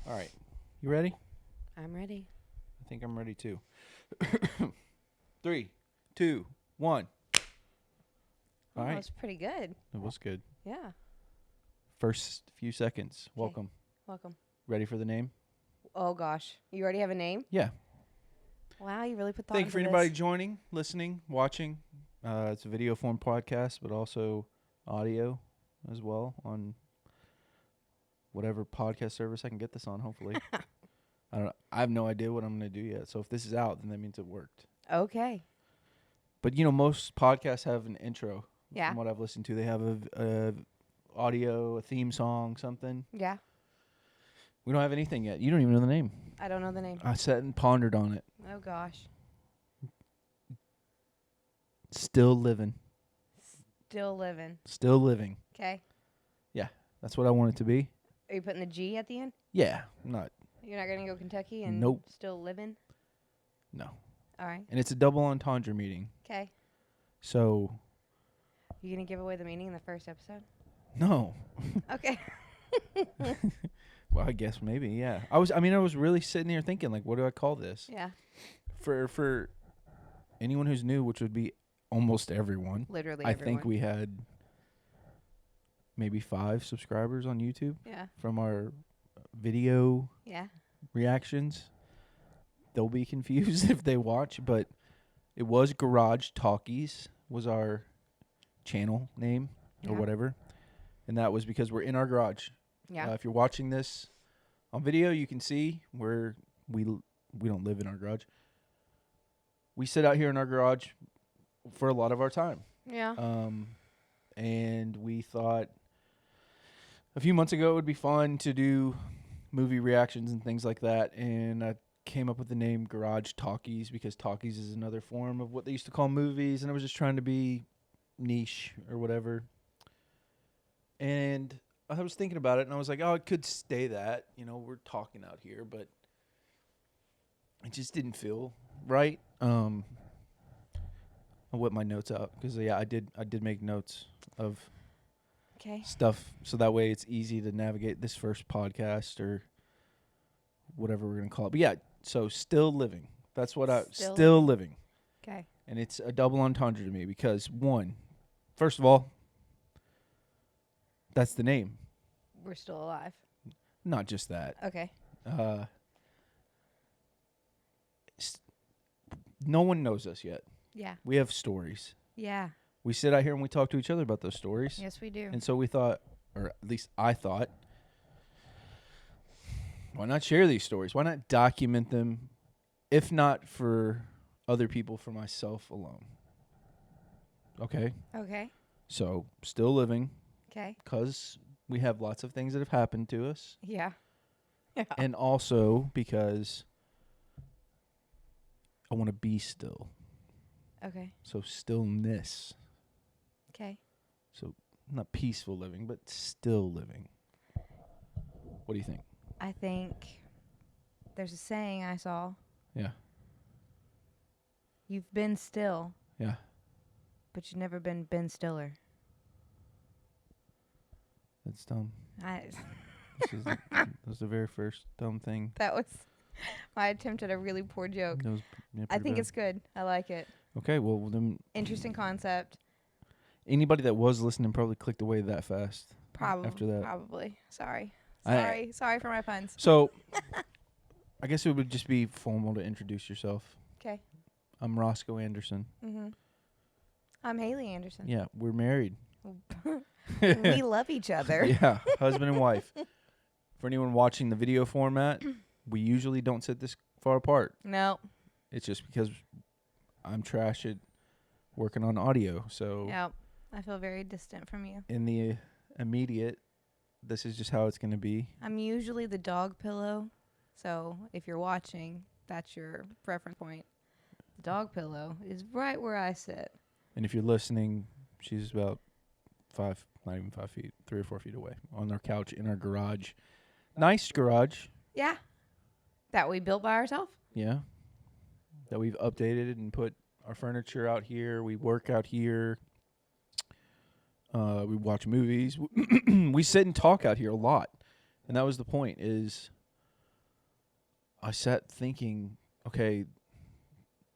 All right. You ready? I'm ready. I think I'm ready too. 3, 2, 1. Oh, All that right. was pretty good. That was good. Yeah. First few seconds. 'Kay. Welcome. Welcome. Ready for the name? Oh, gosh. You already have a name? Yeah. Wow, you really put thought Thank you into for this. anybody joining, listening, watching. It's a video form podcast, but also audio as well on whatever podcast service I can get this on, hopefully. I don't know. I have no idea what I'm going to do yet. So if this is out, then that means it worked. Okay. But, most podcasts have an intro. Yeah. From what I've listened to, they have a audio, a theme song, something. Yeah. We don't have anything yet. You don't even know the name. I don't know the name. I sat and pondered on it. Oh, gosh. Still living. Still living. Still living. Okay. That's what I want it to be. Are you putting the G at the end? Yeah. Not. You're not going to go Kentucky and Nope. still living? No. All right. And it's a double entendre meeting. Okay. So. You going to give away the meaning in the first episode? No. Okay. Well, I guess maybe, yeah. I was really sitting here thinking, like, what do I call this? Yeah. For anyone who's new, which would be almost everyone. Literally I everyone. think we had maybe 5 subscribers on YouTube Yeah. from our video Yeah. reactions. They'll be confused if they watch, but it was Garage Talkies was our channel name or Yeah. whatever. And that was because we're in our garage. Yeah. If you're watching this on video, you can see where we don't live in our garage. We sit out here in our garage for a lot of our time. Yeah. And we thought a few months ago it would be fun to do movie reactions and things like that. And I came up with the name Garage Talkies because talkies is another form of what they used to call movies. And I was just trying to be niche or whatever. And I was thinking about it and I was like, oh, it could stay that. We're talking out here, but it just didn't feel right. I'll whip my notes out because, I did make notes of Okay. stuff so that way it's easy to navigate this first podcast or whatever we're going to call it. But yeah, so still living. That's what still living. Okay. And it's a double entendre to me because first of all, that's the name. We're still alive. Not just that. Okay. No one knows us yet. Yeah. We have stories. Yeah. We sit out here and we talk to each other about those stories. Yes, we do. And so we thought, or at least I thought, why not share these stories? Why not document them, if not for other people, for myself alone? Okay. Okay. So, still living, Okay. because we have lots of things that have happened to us. Yeah. Yeah. And also because I want to be still. Okay. So, stillness. Okay. So, not peaceful living, but still living. What do you think? I think there's a saying I saw. Yeah. You've been still, Yeah. but you've never been Ben Stiller. That's dumb. That That was the very first dumb thing. was my attempt at a really poor joke. That was, I think it's good. I like it. okay. Well, then Interesting concept. anybody that was listening probably clicked away that fast. Probably. After that. Probably. Sorry. I- Sorry for my puns. So, I guess it would just be formal to introduce yourself. Okay. I'm Roscoe Anderson. Mhm. I'm Haley Anderson. Yeah, we're married. We love each other. Yeah, husband and wife. For anyone watching the video format, we usually don't sit this far apart. No. It's just because I'm trash at working on audio. So Yep. I feel very distant from you. in the immediate, this is just how it's going to be. I'm usually the dog pillow. So if you're watching, that's your reference point. The dog pillow is right where I sit. And if you're listening, she's about 5, not even 5 feet, 3 or 4 feet away on our couch in our garage. Nice garage. Yeah. That we built by ourselves. Yeah. That we've updated and put our furniture out here. We work out here. We watch movies. We sit and talk out here a lot. And that was the point, is I sat thinking, okay,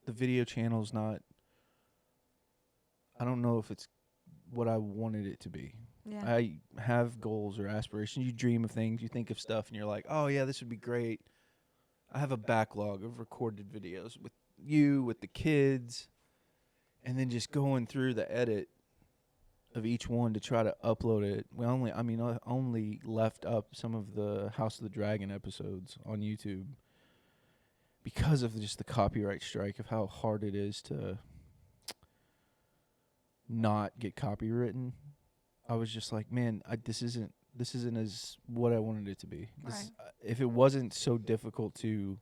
the video channel's not. I don't know if it's what I wanted it to be. Yeah. I have goals or aspirations. You dream of things, you think of stuff, and you're like, oh, yeah, this would be great. I have a backlog of recorded videos with you, with the kids, and then just going through the edit of each one to try to upload it. I only left up some of the House of the Dragon episodes on YouTube because of just the copyright strike of how hard it is to not get copywritten. I was just like, man, this isn't as what I wanted it to be. Right. If it wasn't so difficult to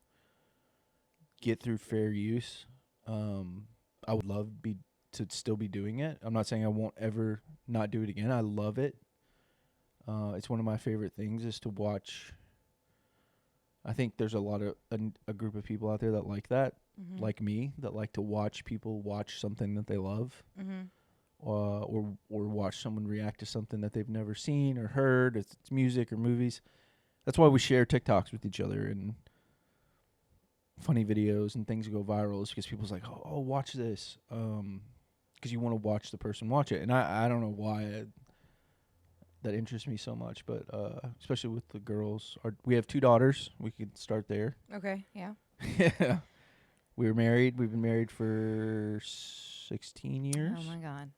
get through fair use, I would love to still be doing it. I'm not saying I won't ever not do it again. I love it. It's one of my favorite things is to watch. I think there's a lot of a group of people out there that like that, Mm-hmm. like me, that like to watch people watch something that they love. Mm-hmm. Or watch someone react to something that they've never seen or heard. It's music or movies. That's why we share TikToks with each other and funny videos and things go viral. Is because people's like, oh, watch this, because you want to watch the person watch it. And I don't know why that interests me so much, but especially with the girls. We have 2 daughters. We could start there. Okay. Yeah. Yeah, we were married. We've been married for 16 years. Oh my God.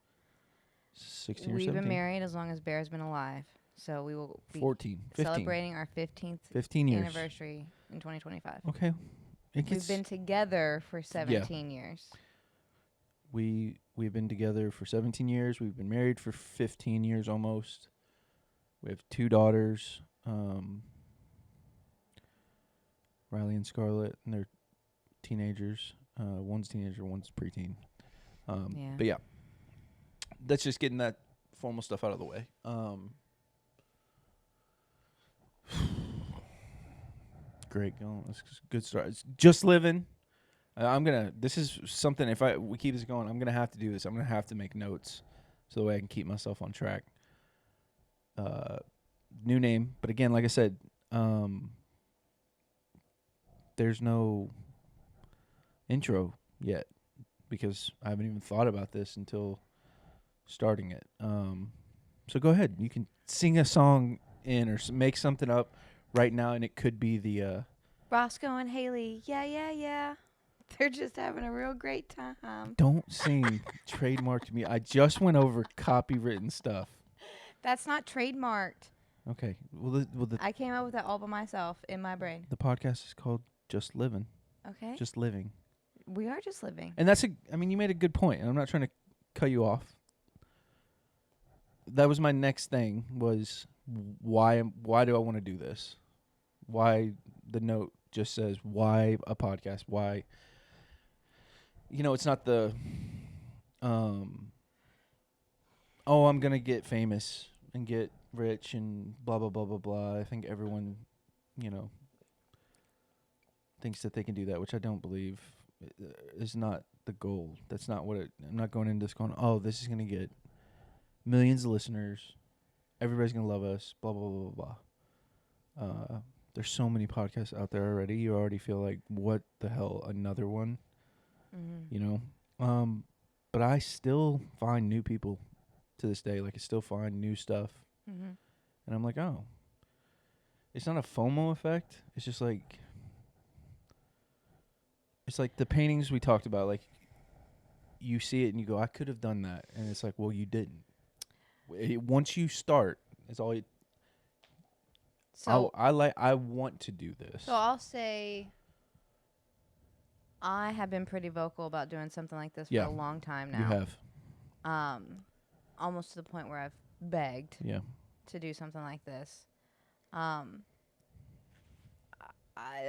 16 or We've 17. been married as long as Bear's been alive, so we will be 14, 15. celebrating our 15th 15 years. anniversary in 2025. Okay. We've been together for 17 years. We've been together for 17 years. We've been married for 15 years almost. We have 2 daughters, Riley and Scarlett, and they're teenagers. One's teenager, one's preteen. Yeah. But yeah, that's just getting that formal stuff out of the way. Great, going. That's a good start. It's just living. This is something. If we keep this going, I'm gonna have to do this. I'm gonna have to make notes so that way I can keep myself on track. New name, but again, like I said, there's no intro yet because I haven't even thought about this until starting it. So go ahead. You can sing a song or make something up right now, and it could be the Roscoe and Haley, yeah. They're just having a real great time. Don't sing trademarked me. I just went over copywritten stuff. That's not trademarked. Okay. Well, I came up with that all by myself in my brain. the podcast is called Just Living. Okay. Just Living. We are just living. And you made a good point, and I'm not trying to cut you off. That was my next thing was why do I want to do this? Why the note just says why a podcast? Why? It's not the I'm going to get famous and get rich and blah blah blah blah blah. I think everyone, thinks that they can do that, which I don't believe is not the goal. That's not what I'm not going into this going, oh, this is going to get millions of listeners. Everybody's going to love us, blah, blah, blah, blah, blah. There's so many podcasts out there already. You already feel like, what the hell, another one? Mm-hmm. But I still find new people to this day. Like, I still find new stuff. Mm-hmm. And I'm like, oh. It's not a FOMO effect. It's just like... It's like the paintings we talked about. Like, you see it and you go, I could have done that. And it's like, well, you didn't. Once you start, it's all you... So I want to do this. So I'll say I have been pretty vocal about doing something like this for a long time now. You have. Almost to the point where I've begged to do something like this. I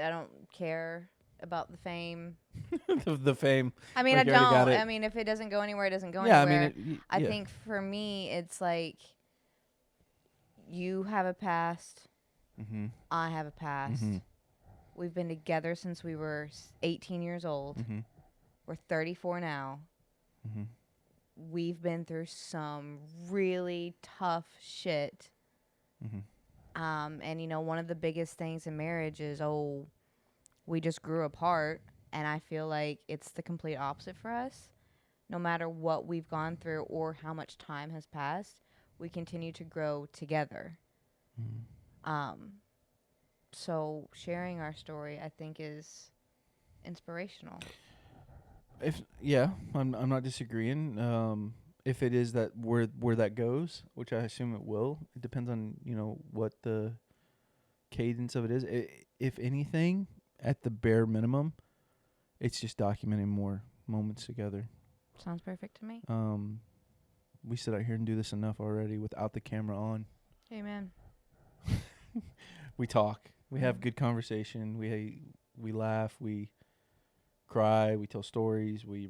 don't care about the fame. the fame. I mean, like I you already got don't. it. I mean, if it doesn't go anywhere, it doesn't go Yeah, anywhere. I mean, I think for me, it's like you have a past. Mm-hmm. I have a past. Mm-hmm. We've been together since we were 18 years old. Mm-hmm. We're 34 now. Mm-hmm. We've been through some really tough shit. Mm-hmm. And one of the biggest things in marriage is, we just grew apart, and I feel like it's the complete opposite for us. No matter what we've gone through or how much time has passed, we continue to grow together. Um, so sharing our story, I think, is inspirational. If I'm not disagreeing. If it is that where that goes, which I assume it will, it depends on what the cadence of it is. If anything, at the bare minimum, it's just documenting more moments together. Sounds perfect to me. We sit out here and do this enough already without the camera on. Amen. We talk. We have good conversation. We laugh. We cry. We tell stories. We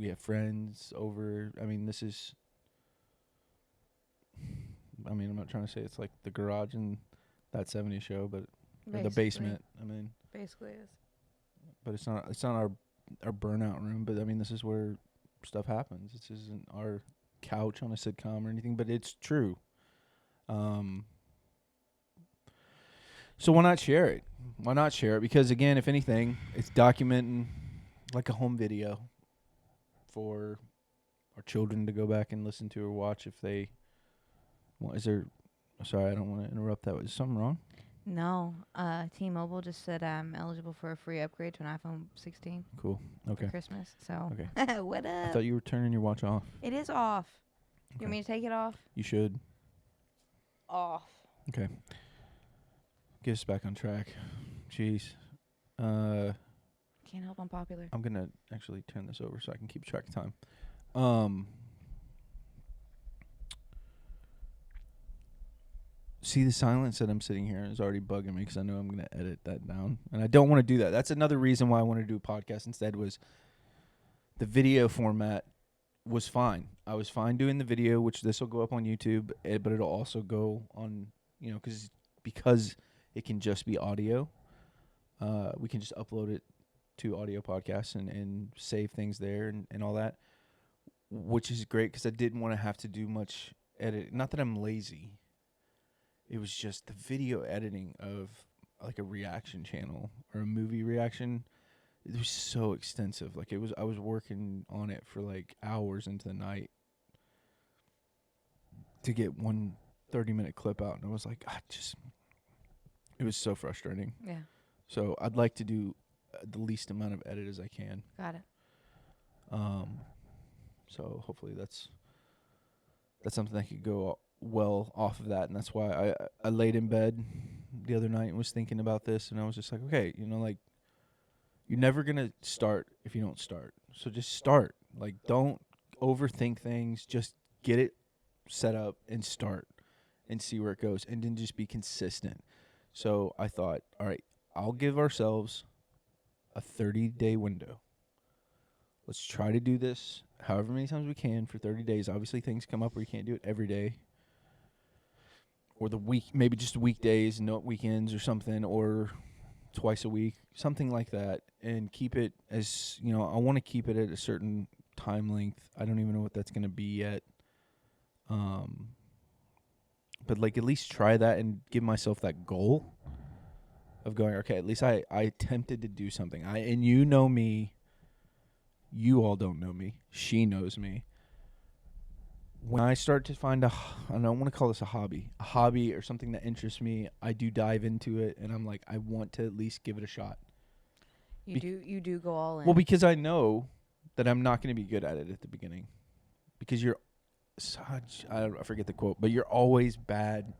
have friends over. I mean, this is. I mean, I'm not trying to say it's like the garage in that '70s show, but or the basement. I mean, basically is. but it's not. It's not our burnout room. But I mean, this is where stuff happens. This isn't our couch on a sitcom or anything. But it's true. So why not share it? Why not share it? Because again, if anything, it's documenting like a home video for our children to go back and listen to or watch if they want. Is there? Sorry, I don't want to interrupt that. Is something wrong? No. T-Mobile just said I'm eligible for a free upgrade to an iPhone 16 Cool. Okay. for Christmas. So Okay. what I up? thought you were turning your watch off. It is off. You Okay. want me to take it off? You should. Off. Okay. Get us back on track. Jeez. Can't help I'm popular. I'm gonna actually turn this over so I can keep track of time. See, the silence that I'm sitting here is already bugging me because I know I'm gonna edit that down, and I don't want to do that. That's another reason why I wanted to do a podcast instead. Was the video format was fine. I was fine doing the video, which this will go up on YouTube, but it'll also go on, because it can just be audio. We can just upload it to audio podcasts and save things there and all that, which is great because I didn't want to have to do much edit. Not that I'm lazy. It was just the video editing of like a reaction channel or a movie reaction. It was so extensive. Like I was working on it for like hours into the night to get one 30-minute clip out. And I was like, it was so frustrating. Yeah. So I'd like to do the least amount of edit as I can. Got it. So hopefully that's something that could go well off of that. And that's why I laid in bed the other night and was thinking about this. And I was just like, okay, like, you're never going to start if you don't start. So just start. Like, don't overthink things. Just get it set up and start and see where it goes. And then just be consistent. So I thought, all right, I'll give ourselves a 30-day window. Let's try to do this however many times we can for 30 days. Obviously, things come up where you can't do it every day. Or the week, maybe just weekdays, not weekends or something, or twice a week, something like that. And keep it as, I want to keep it at a certain time length. I don't even know what that's going to be yet. But like at least try that and give myself that goal of going, okay, at least I attempted to do something. And you know me. You all don't know me. She knows me. When I start to find I don't want to call this a hobby or something that interests me, I do dive into it, and I'm like, I want to at least give it a shot. You do go all in. Well, because I know that I'm not going to be good at it at the beginning. Because you're such, I forget the quote, but you're always bad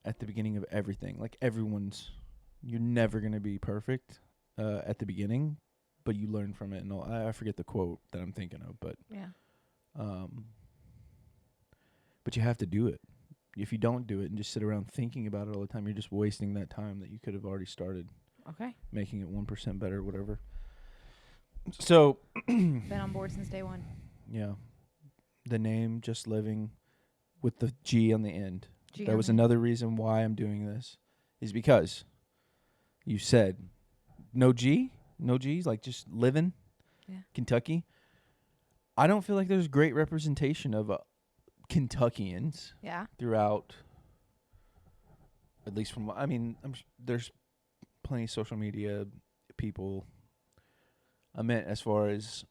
at the beginning of everything. Like you're never going to be perfect at the beginning, but you learn from it. And all, I forget the quote that I'm thinking of, but yeah. But you have to do it. If you don't do it and just sit around thinking about it all the time, you're just wasting that time that you could have already started. Okay. Making it 1% better, whatever. So. Been on board since day one. Yeah. The name, Just Living, with the G on the end. G that was another reason why I'm doing this, is because you said no G, no G's, like just living. Yeah. Kentucky. I don't feel like there's great representation of Kentuckians. Yeah. Throughout, at least from, there's plenty of social media people. I meant as far as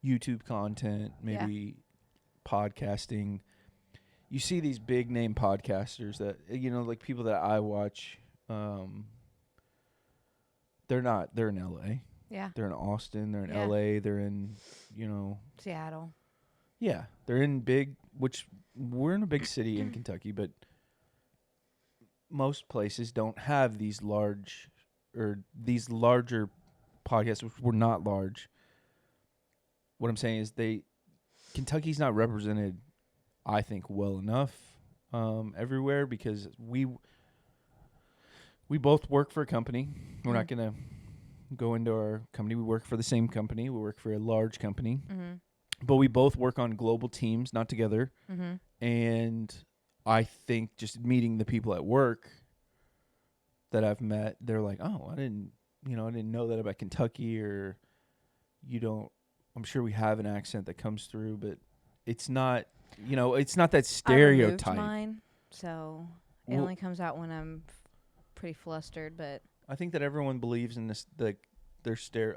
YouTube content, Yeah. maybe podcasting. You see these big name podcasters that like people that I watch. They're in LA. Yeah. They're in Austin. They're in Yeah. LA. They're in you know Seattle. yeah. They're in big. Which we're in a big city in Kentucky, but most places don't have these larger podcasts, which were not large. What I'm saying is Kentucky's not represented, I think, well enough everywhere because we both work for a company. We're not gonna go into our company. We work for the same company. We work for a large company, but we both work on global teams, not together. And I think just meeting the people at work that I've met, they're like, "Oh, I didn't know that about Kentucky," or I'm sure we have an accent that comes through, but it's not, it's not that I removed stereotype. mine, so it only comes out when I'm pretty flustered. But I think that everyone believes in this.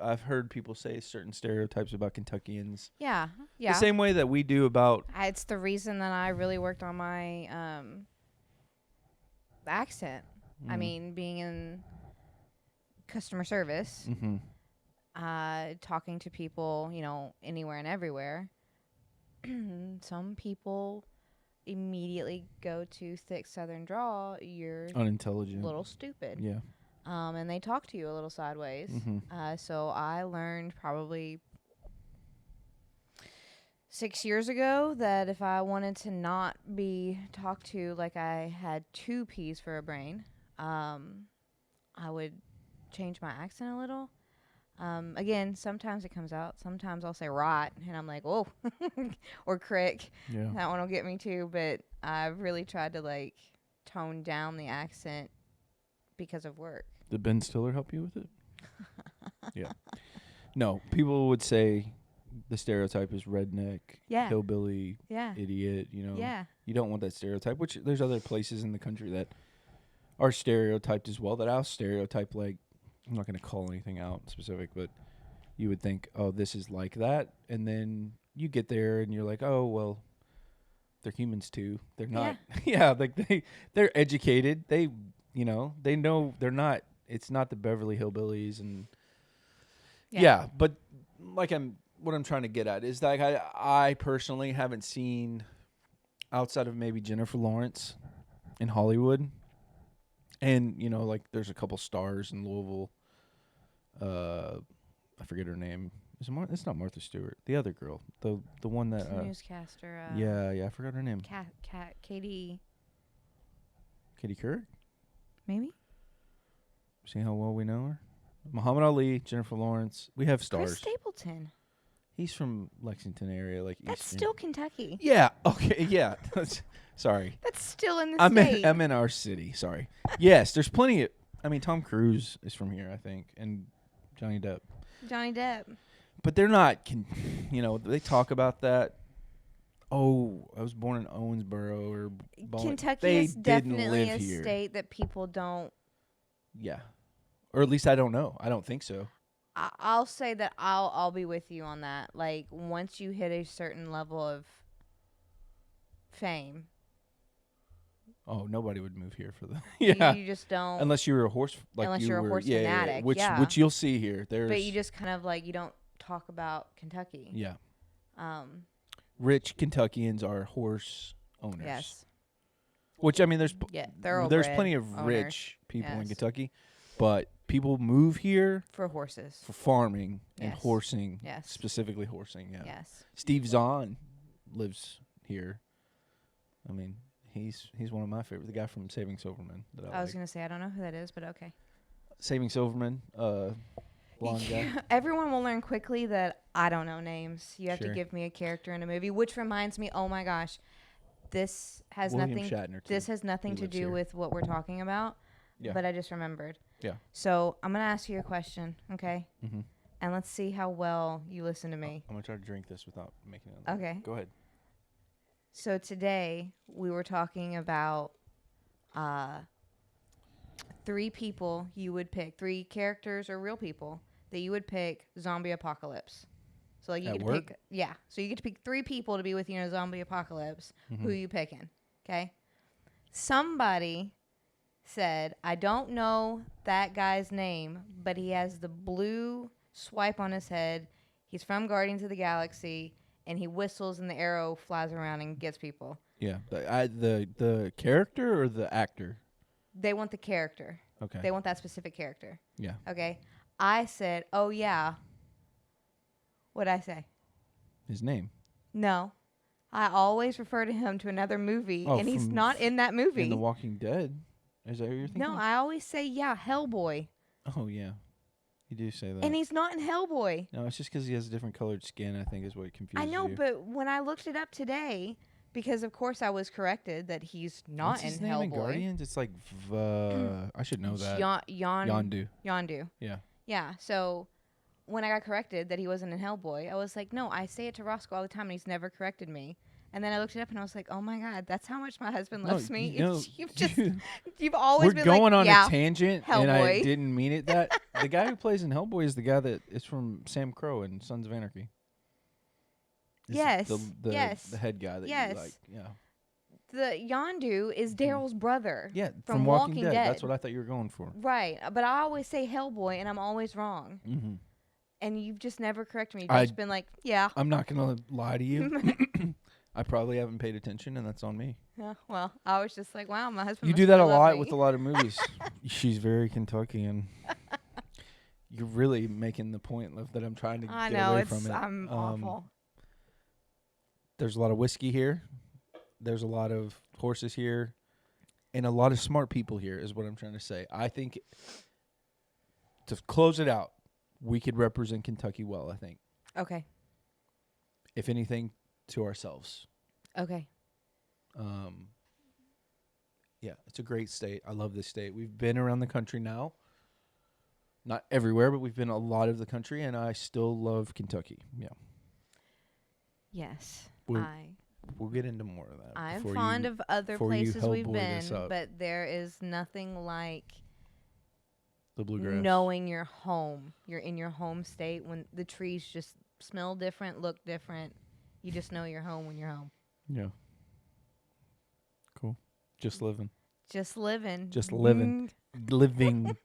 I've heard people say certain stereotypes about Kentuckians. yeah. The same way that we do about. It's the reason that I really worked on my accent. I mean, being in customer service, talking to people, anywhere and everywhere. Some people immediately go to thick Southern drawl. You're Unintelligent. a little stupid. Yeah. And they talk to you a little sideways. So I learned probably 6 years ago that if I wanted to not be talked to like I had 2 peas for a brain, I would change my accent a little. Again, sometimes it comes out. Sometimes I'll say rot, and I'm like, "Whoa," or crick. Yeah. That one will get me too. But I've really tried to tone down the accent because of work. Did Ben Stiller help you with it? Yeah. No, people would say the stereotype is redneck, hillbilly, idiot. You don't want that stereotype. Which there's other places in the country that are stereotyped as well. That I'll stereotype like. I'm not going to call anything out specific, but you would think, oh, this is like that. And then you get there and you're like, oh, well, they're humans too. They're not. Yeah, they're educated. They know they're not. It's not the Beverly Hillbillies. And but what I'm trying to get at is like I personally haven't seen outside of maybe Jennifer Lawrence in Hollywood. And, there's a couple stars in Louisville. I forget her name. It's not Martha Stewart. The other girl. The one that... newscaster. Yeah, I forgot her name. Katie... Katie Couric? Maybe? See how well we know her? Muhammad Ali, Jennifer Lawrence. We have stars. Chris Stapleton. He's from Lexington area, like That's Eastern. still Kentucky. Yeah, okay, yeah. Sorry. That's still in the state. I'm in our city, sorry. Yes, there's plenty of... Tom Cruise is from here, I think, and Johnny Depp. But they're not... they talk about that. Oh, I was born in Owensboro or... Kentucky is definitely a state that people don't... Yeah. Or at least I don't know. I don't think so. I'll say that I'll be with you on that. Like, once you hit a certain level of fame... Oh, nobody would move here for that. You just don't. Unless you were a horse, unless you're a horse fanatic, which you'll see here. But you just kind of you don't talk about Kentucky. Yeah. Rich Kentuckians are horse owners. Yes. Which there's plenty of owners. Rich people in Kentucky, but people move here for horses, for farming and horsing. Yes. Specifically horsing. Yeah. Yes. Steve Zahn lives here. He's one of my favorite. The guy from Saving Silverman. I was gonna say I don't know who that is, but okay. Saving Silverman, blonde guy. Everyone will learn quickly that I don't know names. You have to give me a character in a movie, which reminds me. Oh my gosh, this has William nothing. Shatner too. This has nothing to do with what we're talking about. Yeah. But I just remembered. Yeah. So I'm gonna ask you a question, okay? Mm-hmm. And let's see how well you listen to me. I'm gonna try to drink this without making it. Okay. Go ahead. So today we were talking about three people you would pick, three characters or real people that you would pick zombie apocalypse. So like you At get to work? pick, yeah. So you get to pick three people to be with you in a zombie apocalypse. Who Mm-hmm. you picking? Okay. Somebody said, I don't know that guy's name, but he has the blue swipe on his head. He's from Guardians of the Galaxy, and he whistles, and the arrow flies around and gets people. Yeah. The character or the actor? They want the character. Okay. They want that specific character. Yeah. Okay. I said, oh, yeah. What'd I say? His name. No. I always refer to him to another movie, Oh, and he's from not in that movie. In The Walking Dead. Is that what you're thinking? No, I always say, yeah, Hellboy. Oh, yeah. You do say that. And he's not in Hellboy. No, it's just because he has a different colored skin, I think, is what confuses I know, you. but when I looked it up today, because of course I was corrected that he's not What's in his name Hellboy. in Guardians? It's like I should know that. Yondu. Yondu. Yeah. Yeah. So when I got corrected that he wasn't in Hellboy, I was like, no, I say it to Roscoe all the time, and he's never corrected me. And then I looked it up, and I was like, oh my god, that's how much my husband loves me. You've always we're been going like, on yeah, a tangent, and I Hellboy. didn't mean it. That the guy who plays in Hellboy is the guy that is from Sam Crow and Sons of Anarchy. Is Yes. The head guy that Yes. you like. Yeah. The Yondu is Daryl's brother. Yeah, from Walking Dead. That's what I thought you were going for. Right, but I always say Hellboy, and I'm always wrong. Mm-hmm. And you've just never corrected me. You've just been like, yeah. I'm not going to lie to you. I probably haven't paid attention, and that's on me. Yeah, well, I was just like, wow, my husband. You must do that a really love lot me. with a lot of movies. She's very Kentuckian. You're really making the point that I'm trying to I get know, away from it. I'm awful. There's a lot of whiskey here. There's a lot of horses here. And a lot of smart people here is what I'm trying to say. I think, to close it out, we could represent Kentucky well, I think. Okay. If anything, to ourselves. Okay. Yeah, it's a great state. I love this state. We've been around the country now. Not everywhere, but we've been a lot of the country, and I still love Kentucky. Yeah. Yes. We'll get into more of that. I'm fond of other places we've been, but there is nothing like the bluegrass. Knowing you're home. You're in your home state when the trees just smell different, look different. You just know you're home when you're home. Yeah. Cool. Just living. Just living. Just living. Living.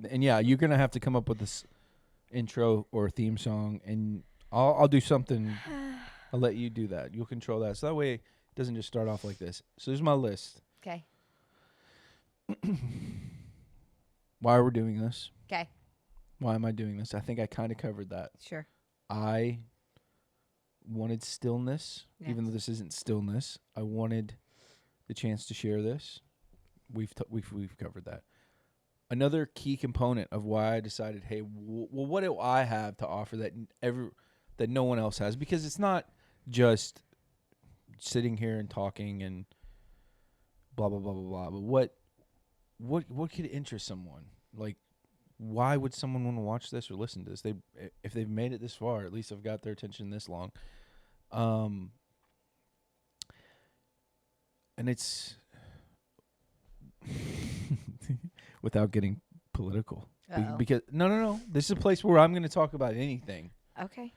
And yeah, you're going to have to come up with this intro or theme song, and I'll do something. I'll let you do that. You'll control that. So that way it doesn't just start off like this. So here's my list. Okay. Why we're doing this. Okay. Why am I doing this? I think I kind of covered that. Sure. I wanted stillness, Yes. even though this isn't stillness. I wanted the chance to share this. We've covered that. Another key component of why I decided, hey, well, what do I have to offer that that no one else has? Because it's not just sitting here and talking and blah blah blah blah blah. But what could interest someone? Like, why would someone want to watch this or listen to this? If they've made it this far, at least I've got their attention this long. And it's without getting political. Because no. This is a place where I'm going to talk about anything. Okay.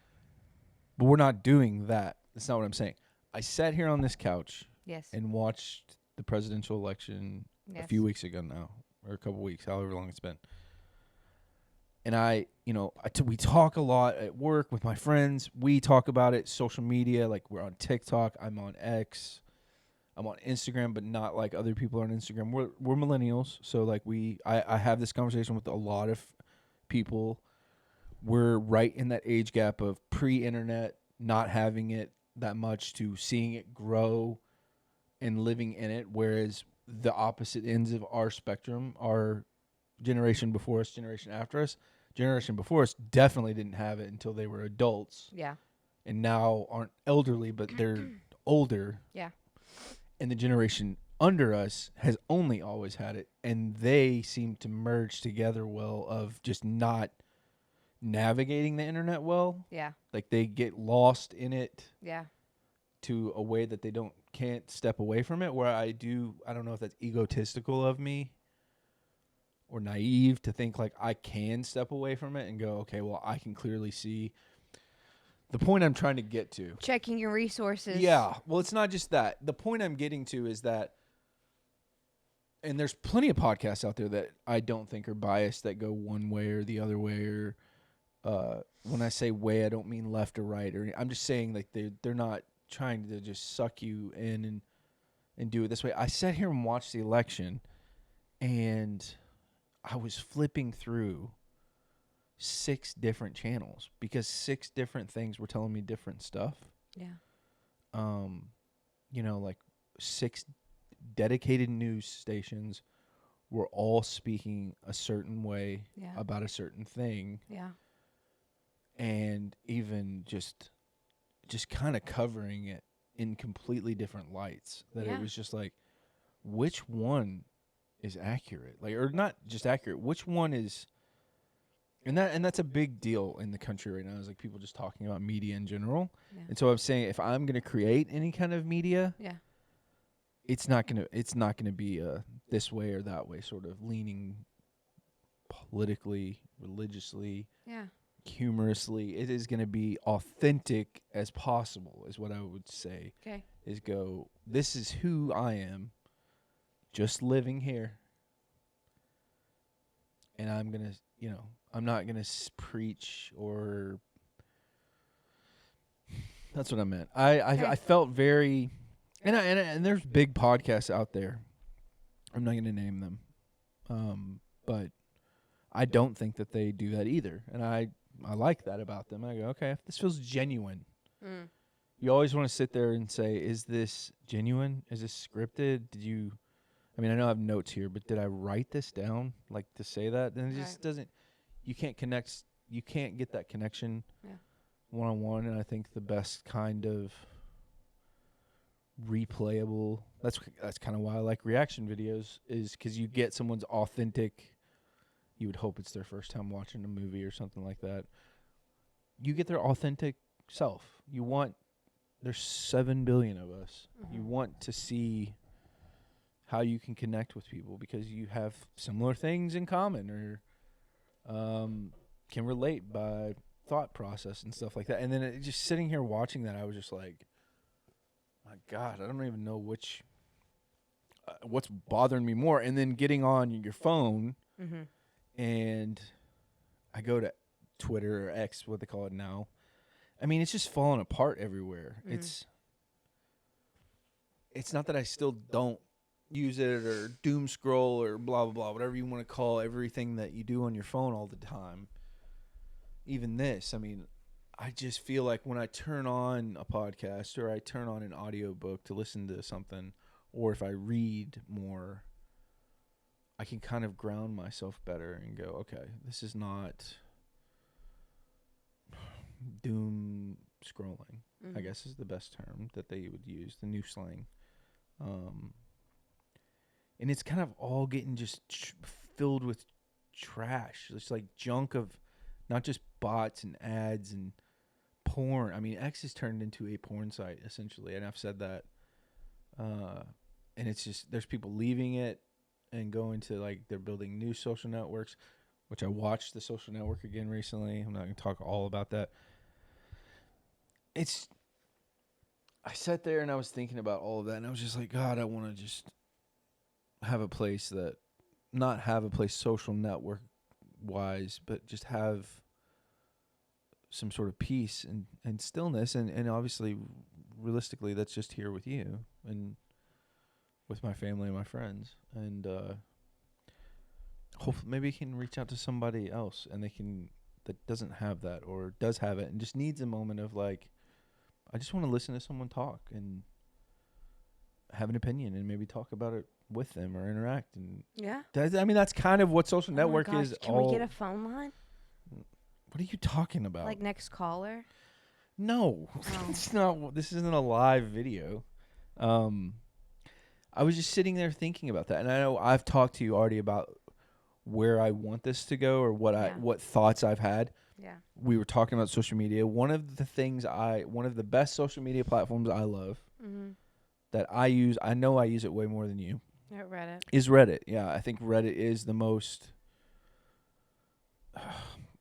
But we're not doing that. That's not what I'm saying. I sat here on this couch Yes. and watched the presidential election a few weeks ago now, or a couple weeks, however long it's been. And we talk a lot at work with my friends. We talk about it, social media, like we're on TikTok. I'm on X. I'm on Instagram, but not like other people are on Instagram. We're millennials, so like I have this conversation with a lot of people. We're right in that age gap of pre-internet, not having it that much, to seeing it grow and living in it, whereas the opposite ends of our spectrum, our generation before us, generation after us, generation before us definitely didn't have it until they were adults. Yeah. And now aren't elderly, but they're older. Yeah. And the generation under us has only always had it, and they seem to merge together well of just not navigating the internet well. Yeah. Like they get lost in it. Yeah. To a way that they can't step away from it, where I don't know if that's egotistical of me or naive to think like I can step away from it and go, okay, well, I can clearly see the point I'm trying to get to. Checking your resources. Yeah. Well, it's not just that. The point I'm getting to is that, and there's plenty of podcasts out there that I don't think are biased that go one way or the other way, or when I say way, I don't mean left or right, or I'm just saying like they're not trying to just suck you in and do it this way. I sat here and watched the election, and I was flipping through 6 different channels because 6 different things were telling me different stuff. Yeah. Like 6 dedicated news stations were all speaking a certain way about a certain thing. Yeah. And even just kind of covering it in completely different lights. That it was just like, which one is accurate? Like, or not just accurate, which one is... And that's a big deal in the country right now, is like people just talking about media in general. Yeah. And so I'm saying, if I'm going to create any kind of media, it's not gonna be this way or that way, sort of leaning politically, religiously, humorously. It is going to be authentic as possible, is what I would say. Okay. Is go, this is who I am, just living here, and I'm gonna, I'm not gonna preach or. That's what I meant. I felt very, and there's big podcasts out there. I'm not gonna name them, but I don't think that they do that either, and I like that about them. I go, okay, if this feels genuine. You always want to sit there and say, is this genuine? Is this scripted? I mean, I know I have notes here, but did I write this down, like, to say that? And it just doesn't, you can't get that connection one-on-one, and I think the best kind of replayable, that's kind of why I like reaction videos, is because you get someone's authentic, you would hope it's their first time watching a movie or something like that. You get their authentic self. There's 7 billion of us. Mm-hmm. You want to see how you can connect with people because you have similar things in common, or can relate by thought process and stuff like that. And then just sitting here watching that, I was just like, my God, I don't even know what's bothering me more. And then getting on your phone, and I go to Twitter or X, what they call it now. I mean, it's just falling apart everywhere. It's not that I still don't use it or doom scroll or blah, blah, blah, whatever you want to call everything that you do on your phone all the time. Even this, I mean, I just feel like when I turn on a podcast or I turn on an audiobook to listen to something, or if I read more, I can kind of ground myself better and go, okay, this is not doom scrolling, I guess is the best term that they would use, the new slang. And it's kind of all getting just filled with trash. It's like junk of not just bots and ads and porn. I mean, X has turned into a porn site, essentially, and I've said that. And it's just, there's people leaving it and going to, like, they're building new social networks, which I watched The Social Network again recently. I'm not going to talk all about that. I sat there and I was thinking about all of that, and I was just like, God, I want to just have a place not have a place social network wise, but just have some sort of peace and stillness. And obviously, realistically, that's just here with you and with my family and my friends. And hopefully maybe you can reach out to somebody else and that doesn't have that or does have it and just needs a moment of like, I just want to listen to someone talk and have an opinion and maybe talk about it with them or interact. And that's kind of what social network is. Can we get a phone line? What are you talking about? Like next caller? No, it's not. This isn't a live video. I was just sitting there thinking about that, and I know I've talked to you already about where I want this to go or what thoughts I've had. Yeah. We were talking about social media. One of the best social media platforms I love that I use, I know I use it way more than you. Reddit. Is Reddit. Yeah, I think Reddit is the most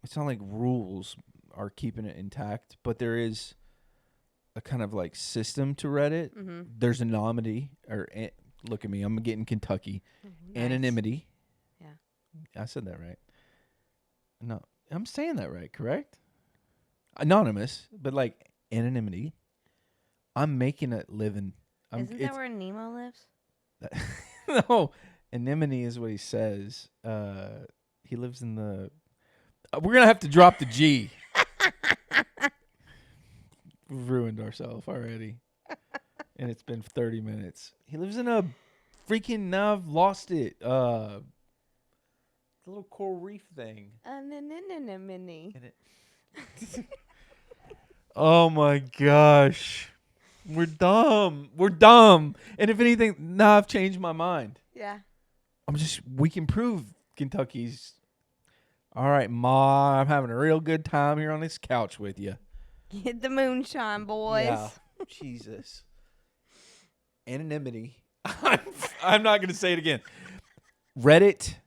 it's not like rules are keeping it intact, but there is a kind of like system to Reddit. Mm-hmm. There's anonymity look at me, I'm getting Kentucky. Nice. Anonymity. Yeah. I said that right. No, I'm saying that right, correct? Anonymous, but like anonymity. I'm making it living. Isn't that where Nemo lives? No, anemone is what he says. He lives in the. We're gonna have to drop the G. We've ruined ourselves already, and it's been 30 minutes. He lives in a freaking. Now I've lost it. The little coral reef thing. Anemone. And it, oh my gosh. We're dumb. We're dumb. And if anything, now I've changed my mind. Yeah. We can prove Kentucky's. All right, Ma, I'm having a real good time here on this couch with you. Get the moonshine, boys. Yeah. Jesus. Anonymity. I'm not going to say it again. Reddit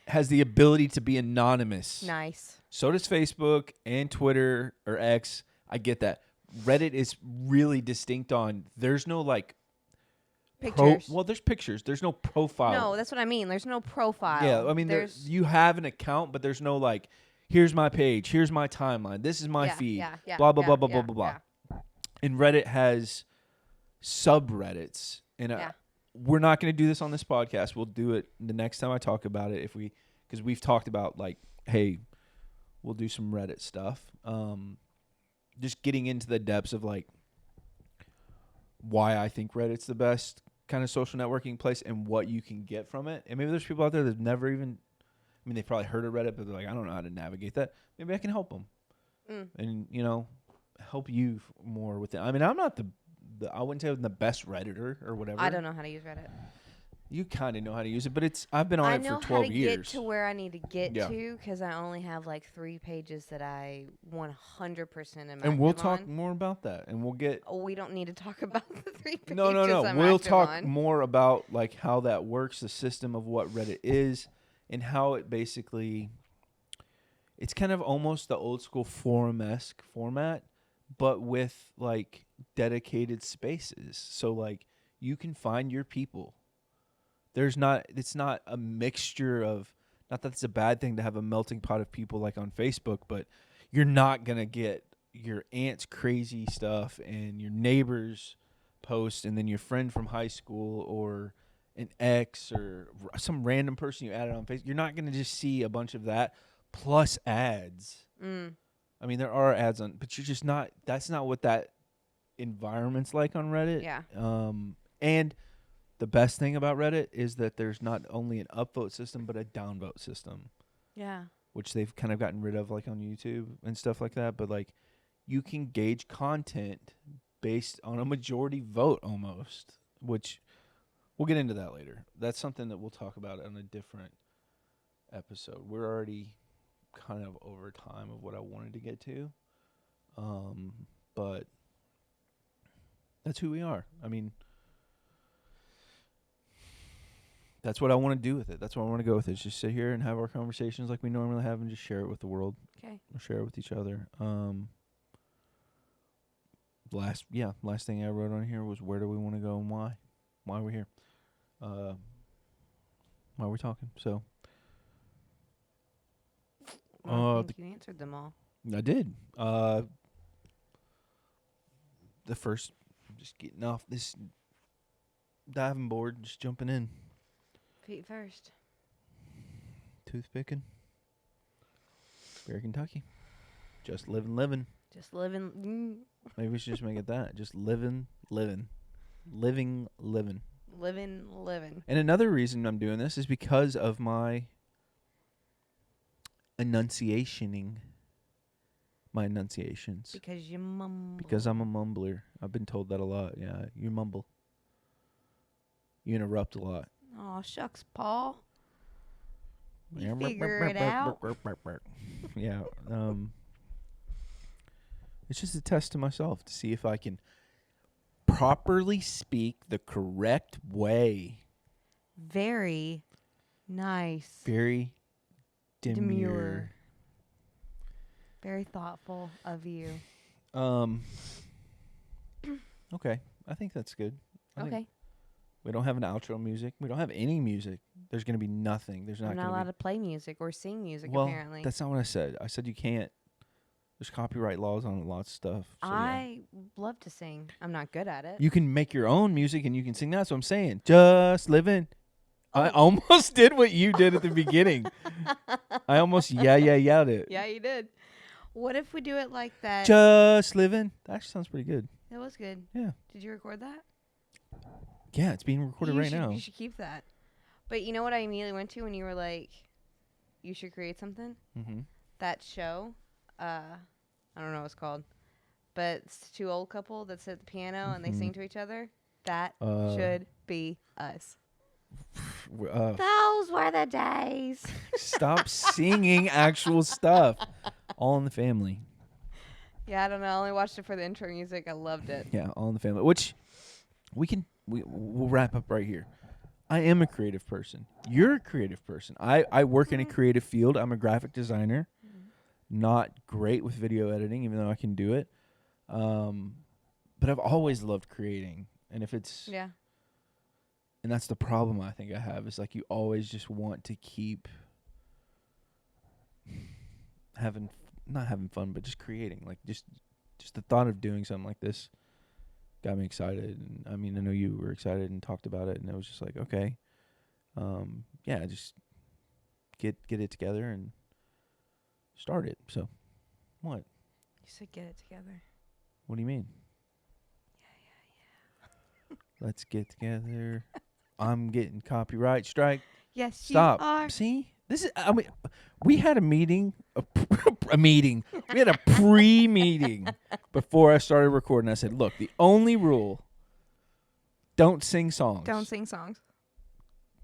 has the ability to be anonymous. Nice. So does Facebook and Twitter or X. I get that. Reddit is really distinct on there's no like Pictures. there's pictures. There's no profile. No, that's what I mean. There's no profile. Yeah, I mean you have an account, but there's no like here's my page, here's my timeline, this is my feed. Blah blah blah blah blah blah blah. And Reddit has subreddits, and we're not going to do this on this podcast. We'll do it the next time I talk about it because we've talked about like, hey, we'll do some Reddit stuff. Just getting into the depths of like why I think Reddit's the best kind of social networking place and what you can get from it. And maybe there's people out there that never even, I mean, they've probably heard of Reddit, but they're like, I don't know how to navigate that. Maybe I can help them and, help you more with it. I mean, I'm not I wouldn't say I'm the best Redditor or whatever. I don't know how to use Reddit. You kind of know how to use it, but I've been on it for 12 years. I know how to get to where I need to get to because I only have like 3 pages that I 100% am And we'll talk on. more about that, and we'll get. Oh, we don't need to talk about the 3 pages. No. I'm we'll active talk on. more about like how that works, the system of what Reddit is, and how it basically. It's kind of almost the old school forum-esque format, but with like dedicated spaces. So like you can find your people. It's not a mixture of, not that it's a bad thing to have a melting pot of people like on Facebook, but you're not going to get your aunt's crazy stuff and your neighbor's post and then your friend from high school or an ex or some random person you added on Facebook. You're not going to just see a bunch of that plus ads. I mean, there are ads on, but you're just not, that's not what that environment's like on Reddit. Yeah. And the best thing about Reddit is that there's not only an upvote system, but a downvote system. Yeah. Which they've kind of gotten rid of like on YouTube and stuff like that. But like you can gauge content based on a majority vote almost, which we'll get into that later. That's something that we'll talk about on a different episode. We're already kind of over time of what I wanted to get to. But that's who we are. I mean, that's what I want to do with it. That's what I want to go with it. Just sit here and have our conversations like we normally have and just share it with the world. Okay. Or share it with each other. Last thing I wrote on here was where do we want to go and why? Why we're here. Why we're talking. So I think you answered them all. I did. The first, just getting off this diving board, just jumping in. Feet first. Toothpicking. Bear Kentucky. Just living. Just living. Maybe we should just make it that. Just living. Living. Living. And another reason I'm doing this is because of my enunciations. Because you mumble. Because I'm a mumbler. I've been told that a lot. Yeah, you mumble. You interrupt a lot. Oh, shucks, Paul. You figure it out. Yeah. It's just a test to myself to see if I can properly speak the correct way. Very nice. Very demure. Very thoughtful of you. Um. Okay, I think that's good. I think Okay. we don't have an outro music. We don't have any music. There's gonna be nothing. There's I'm not not gonna allowed be. to play music or sing music, Well, apparently. that's not what I said. I said you can't. There's copyright laws on lots of stuff. So yeah. I love to sing. I'm not good at it. You can make your own music and you can sing. That's what I'm saying. Just living. I Oh. almost did what you did at the beginning. I almost yelled it. Yeah, you did. What if we do it like that? Just living. That actually sounds pretty good. That was good. Yeah. Did you record that? Yeah, it's being recorded right now. You should keep that. But you know what I immediately went to when you were like, you should create something? Mm-hmm. That show, I don't know what it's called, but it's a 2 old couple that sit at the piano and they sing to each other. That should be us. Those were the days. Stop singing actual stuff. All in the Family. Yeah, I don't know. I only watched it for the intro music. I loved it. Yeah, All in the Family. Which we'll wrap up right here. I am a creative person. You're a creative person. I work in a creative field. I'm a graphic designer. Not great with video editing, even though I can do it. But I've always loved creating. And if it's Yeah. and that's the problem I think I have is like you always just want to keep not having fun, but just creating. Like just the thought of doing something like this got me excited. And I mean, I know you were excited and talked about it, and it was just like, okay, yeah, just get it together and start it. So, what? You said get it together. What do you mean? Yeah. Let's get together. I'm getting copyright strike. Yes, Stop. you are. See, this is. I mean, we had a meeting, a meeting. We had a pre-meeting before I started recording. I said, "Look, the only rule: don't sing songs. Don't sing songs.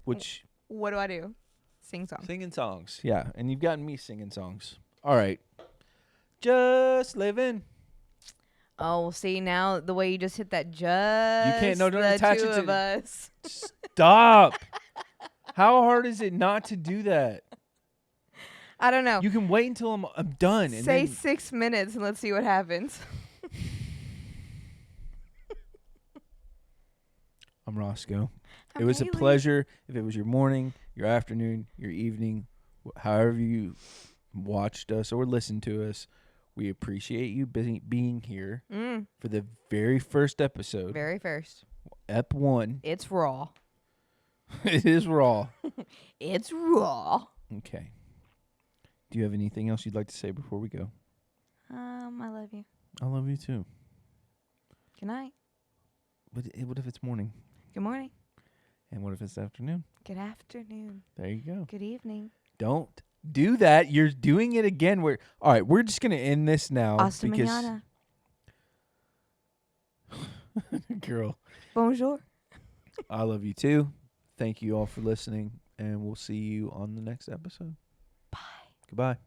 Which What do I do? Sing songs. singing songs, yeah. And you've gotten me singing songs. All right, just living. Oh, well, see now the way you just hit that. Just You can't. No, don't the attach two it to. of us. Stop. How hard is it not to do that? I don't know. You can wait until I'm done. And Say then 6 minutes and let's see what happens. I'm Roscoe. I'm It was Haley. a pleasure. If it was your morning, your afternoon, your evening, however you watched us or listened to us, we appreciate you being here for the very first episode. Very first. Ep 1. It's raw. It is raw. It's raw. Okay. Do you have anything else you'd like to say before we go? I love you. I love you too. Good night. But what if it's morning? Good morning. And what if it's afternoon? Good afternoon. There you go. Good evening. Don't do that. You're doing it again. All right, we're just going to end this now. Hasta because mañana. Girl, Bonjour. I love you too. Thank you all for listening, and we'll see you on the next episode. Bye. Goodbye.